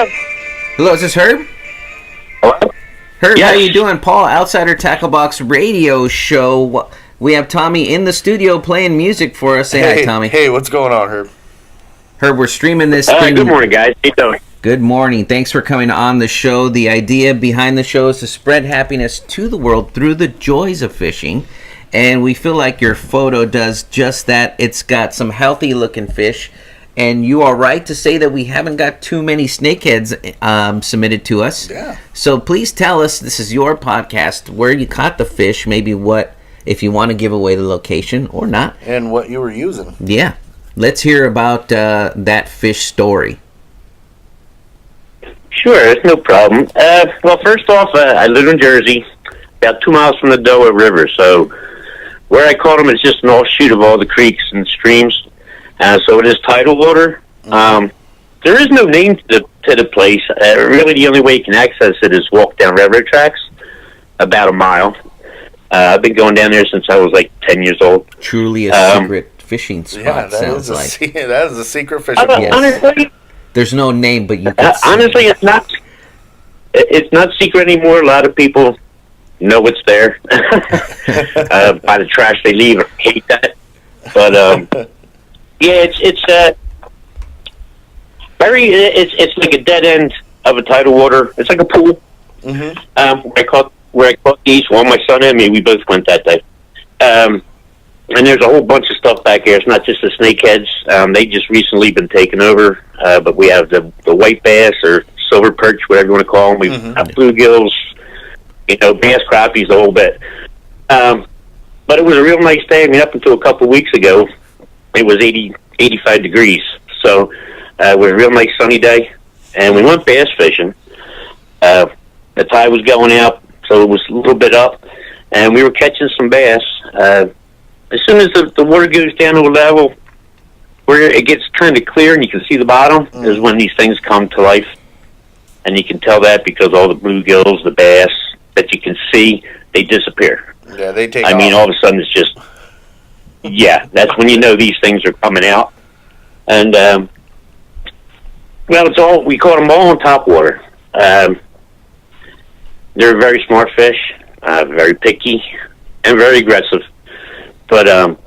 Hello, is this Herb? Hello? Herb, Yes. how you doing? Paul, Outsider Tackle Box Radio Show. We have Tommy in the studio playing music for us. Say hi, Tommy. Hey, what's going on, Herb? Herb, we're streaming this thing. Good morning, guys. How you doing? Good morning. Thanks for coming on the show. The idea behind the show is to spread happiness to the world through the joys of fishing. And we feel like your photo does just that. It's got some healthy looking fish. And you are right to say that we haven't got too many snakeheads submitted to us. Yeah. So please tell us, this is your podcast, where you caught the fish, maybe what, if you want to give away the location or not. And what you were using. Yeah. Let's hear about that fish story. Sure, it's no problem. Well, first off, I live in Jersey, about 2 miles from the Delaware River. So where I caught them is just an offshoot of all the creeks and streams. So it is tidal water. There is no name to the place. Really, the only way you can access it is walk down railroad tracks, about a mile. I've been going down there since I was like 10 years old. Truly a secret fishing spot, Yeah, that sounds is like. that is a secret fishing Yes. Honestly, There's no name, but you can see. honestly, it's not secret anymore. A lot of people know it's there by the trash they leave. I hate that, but yeah, it's like a dead end of a tidal water. It's like a pool. Where I caught these. Well, my son and me, we both went that day. And there's a whole bunch of stuff back here. It's not just the snakeheads. They just recently been taken over. But we have the white bass or silver perch, whatever you want to call them. We have bluegills, bass crappies, the whole bit. But it was a real nice day. I mean, up until a couple of weeks ago, it was 85 degrees. So it was a real nice sunny day. And we went bass fishing. The tide was going out, so it was a little bit up. And we were catching some bass. As soon as the water goes down to a level where it gets kind of clear and you can see the bottom, is when these things come to life. And you can tell that because all the bluegills, the bass that you can see, they disappear. Yeah, they take I mean, all of a sudden it's just, that's when you know these things are coming out. And, we caught them all on top water. They're very smart fish, very picky, and very aggressive. But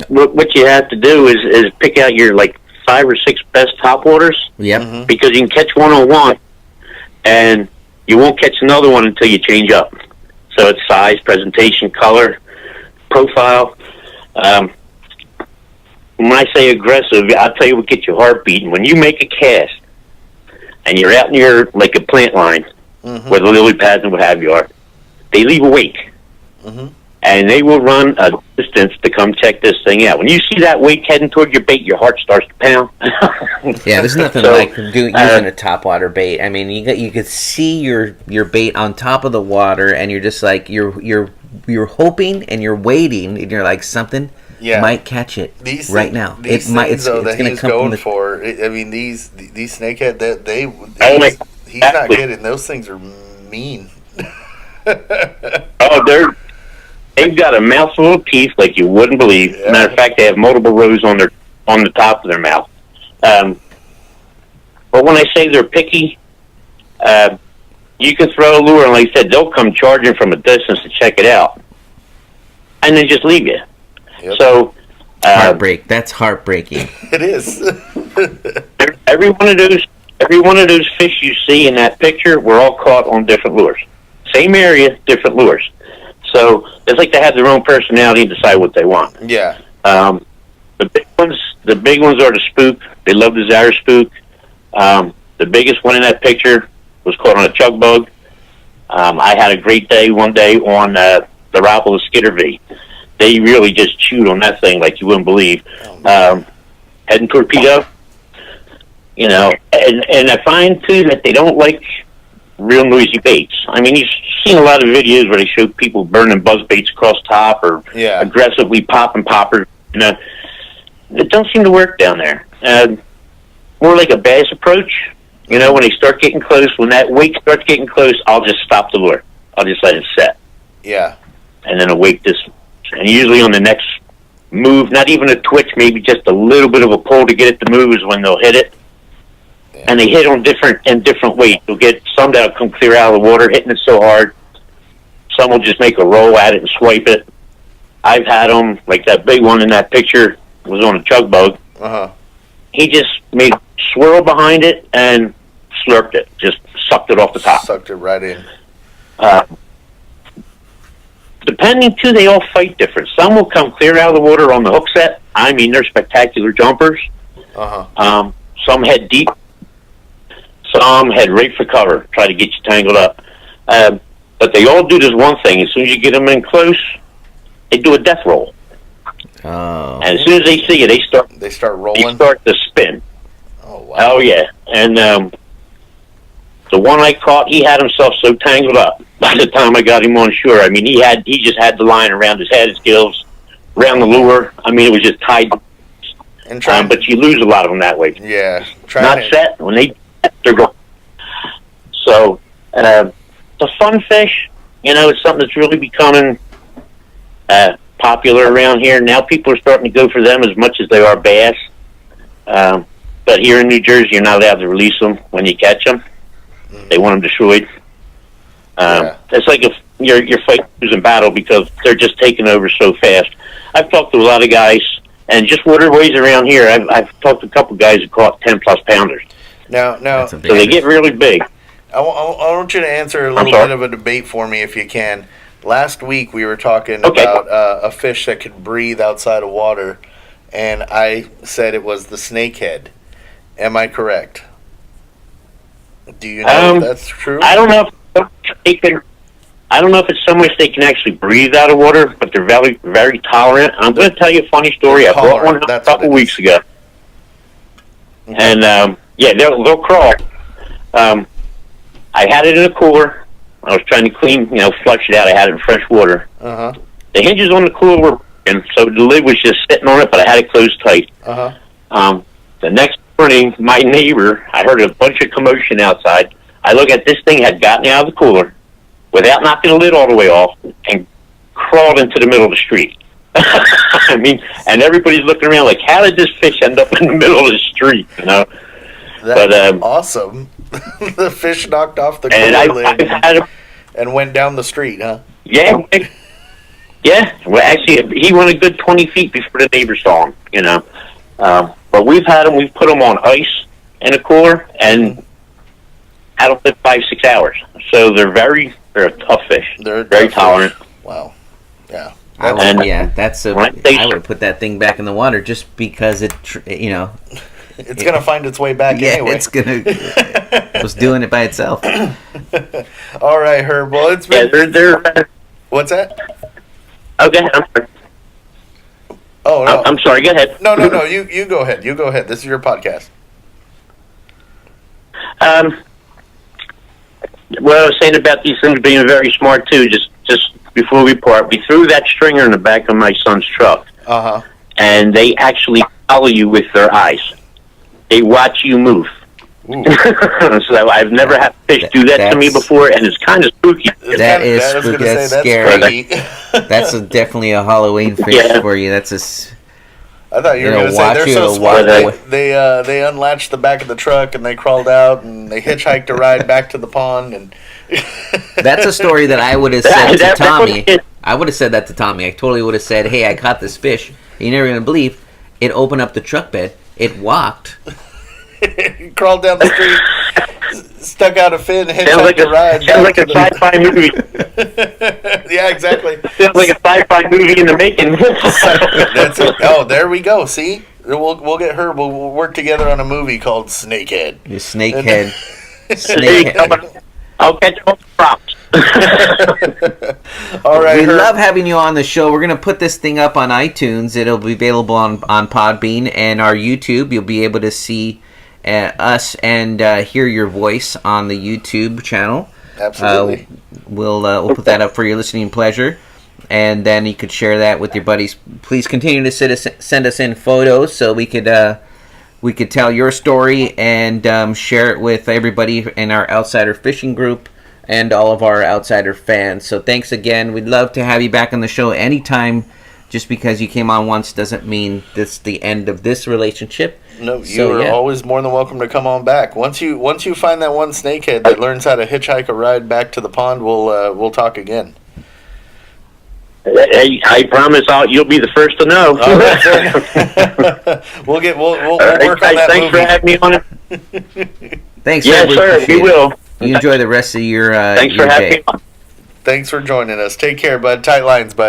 what you have to do is pick out your 5 or 6 best topwaters. Yep. Because you can catch one on one, and you won't catch another one until you change up. So it's size, presentation, color, profile. When I say aggressive, I'll tell you what gets your heart beating. When you make a cast, and you're out near a plant line, where the lily pads and what have you are, they leave a wake. And they will run a distance to come check this thing out. When you see that wake heading toward your bait, your heart starts to pound. Yeah, there's nothing like using a topwater bait. I mean, you could see your bait on top of the water, and you're just like you're hoping and you're waiting, and you're like something might catch it right now. These things that he's going for. I mean, these snakehead he's not kidding. Those things are mean. They've got a mouthful of teeth like you wouldn't believe. Yeah. Matter of fact, they have multiple rows on the top of their mouth. But when I say they're picky, you can throw a lure, and like I said, they'll come charging from a distance to check it out, and then just leave you. Yep. So that's heartbreaking. It is. every one of those fish you see in that picture were all caught on different lures. Same area, different lures. So it's like they have their own personality and decide what they want. Yeah. The big ones are the spook. They love the Zara spook. The biggest one in that picture was caught on a chug bug. I had a great day one day on the Rapala Skitter V. They really just chewed on that thing like you wouldn't believe. Head and torpedo. And I find too that they don't like real noisy baits. I mean, you've seen a lot of videos where they show people burning buzz baits across top or aggressively popping poppers. It don't seem to work down there. More like a bass approach. When they start getting close, when that wake starts getting close, I'll just stop the lure. I'll just let it set. Yeah. And then a wake this, and usually on the next move, not even a twitch, maybe just a little bit of a pull to get it to move is when they'll hit it. and they hit on different weights. You'll get some that'll come clear out of the water, hitting it so hard. Some will just make a roll at it and swipe it. I've had them, like that big one in that picture was on a chug bug. He just made a swirl behind it and slurped it, just sucked it off the top. Sucked it right in. Depending, too, they all fight different. Some will come clear out of the water on the hook set. I mean, they're spectacular jumpers. Some head deep. Some head right for cover, try to get you tangled up. But they all do this one thing. As soon as you get them in close, they do a death roll. And as soon as they see you, they start rolling. They start to spin. Oh wow! Oh yeah, and the one I caught, he had himself so tangled up by the time I got him on shore. I mean, he just had the line around his head, his gills, around the lure. I mean, it was just tied. And but you lose a lot of them that way. Yeah, set when they're going. So it's a fun fish. You know, it's something that's really becoming popular around here. Now people are starting to go for them as much as they are bass. But here in New Jersey, you're not allowed to release them when you catch them. They want them destroyed. It's like if you're fighting losing battle because they're just taking over so fast. I've talked to a lot of guys, and just waterways around here, I've talked to a couple guys who caught 10-plus pounders. Now, so they get really big. I want you to answer a little bit of a debate for me if you can. Last week we were talking about a fish that could breathe outside of water, and I said it was the snakehead. Am I correct? Do you know if that's true? I don't know if it's so much they can actually breathe out of water, but they're very, very tolerant. I'm going to tell you a funny story. I brought one a couple weeks ago. And, they'll crawl. I had it in a cooler. I was trying to flush it out. I had it in fresh water. The hinges on the cooler were broken, so the lid was just sitting on it, but I had it closed tight. The next morning, my neighbor, I heard a bunch of commotion outside. I look at this thing had gotten out of the cooler without knocking the lid all the way off and crawled into the middle of the street. I mean, and everybody's looking around like, how did this fish end up in the middle of the street, you know? That's awesome. The fish knocked off the cooler lid and went down the street, huh? Yeah. Well, actually, he went a good 20 feet before the neighbor saw him, you know. But we've had them, we've put them on ice in a cooler and had them live 5-6 hours. So they're a tough fish. They're very tolerant. Fish. Wow. Yeah. I would put that thing back in the water just because it's going to find its way back anyway. It was doing it by itself. All right, Herb. Well, it's been... What's that? Okay, I'm sorry. Oh, no. I'm sorry, go ahead. No, you go ahead. You go ahead. This is your podcast. What I was saying about these things being very smart, too, just before we part, we threw that stringer in the back of my son's truck. And they actually follow you with their eyes. They watch you move. So I've never had fish do that to me before, and it's kind of spooky. That is spooky. That's scary. That's definitely a Halloween fish for you. That's I thought you were going to say they're so smart. They unlatched the back of the truck and they crawled out and they hitchhiked a ride back to the pond. And that's a story that I would have said to Tommy. I would have said that to Tommy. I totally would have said, "Hey, I caught this fish." You're never going to believe it. Opened up the truck bed. It walked. It crawled down the street, stuck out a fin, hitchhiked a ride. Sounds like a sci-fi movie. Yeah, exactly. Sounds like a sci-fi movie in the making. That's it. Oh, there we go. See, we'll get her. We'll work together on a movie called Snakehead. Snakehead. Snakehead. I'll catch all the props. All right. We love having you on the show. We're going to put this thing up on iTunes. It'll be available on Podbean and our YouTube. You'll be able to see us and hear your voice on the YouTube channel. Absolutely. We'll put that up for your listening pleasure, and then you could share that with your buddies. Please continue to send us in photos so we could tell your story and share it with everybody in our Outsider Fishing group and all of our Outsider fans. So thanks again. We'd love to have you back on the show anytime. Just because you came on once doesn't mean this the end of this relationship. No, you So, are yeah. always more than welcome to come on back. Once you find that one snakehead that learns how to hitchhike a ride back to the pond, we'll talk again. Hey, I promise you'll be the first to know. All right, sir. we'll work on that Thanks movie. for having me on it. Thanks, Yes, Herb. sir. appreciate We it. will. You enjoy the rest of your Thanks your for having day. me on. Thanks for joining us. Take care, bud. Tight lines, bud.